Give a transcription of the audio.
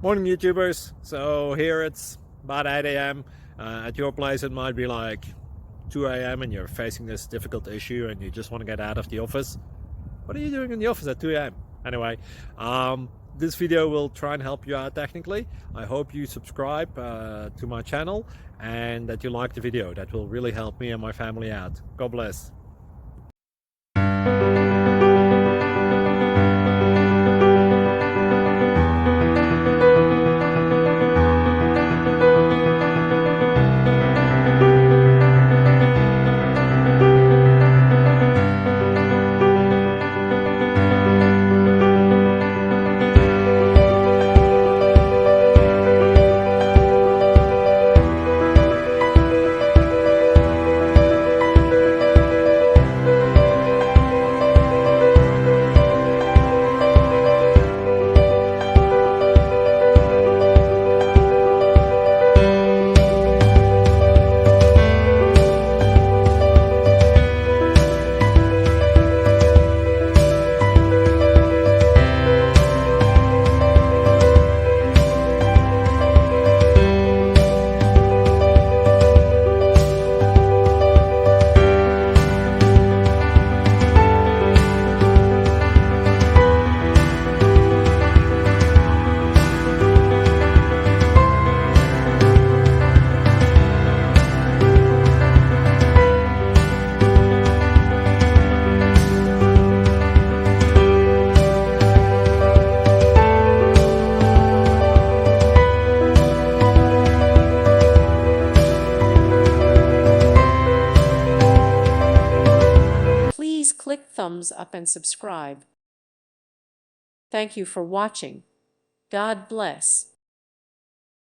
Morning YouTubers. So here it's about 8 a.m. At your place it might be like 2 a.m. and you're facing this difficult issue and you just want to get out of the office. What are you doing in the office at 2 a.m.? Anyway, this video will try and help you out technically. I hope you subscribe to my channel and that you like the video. That will really help me and my family out. God bless. Please click thumbs up and subscribe. Thank you for watching. God bless.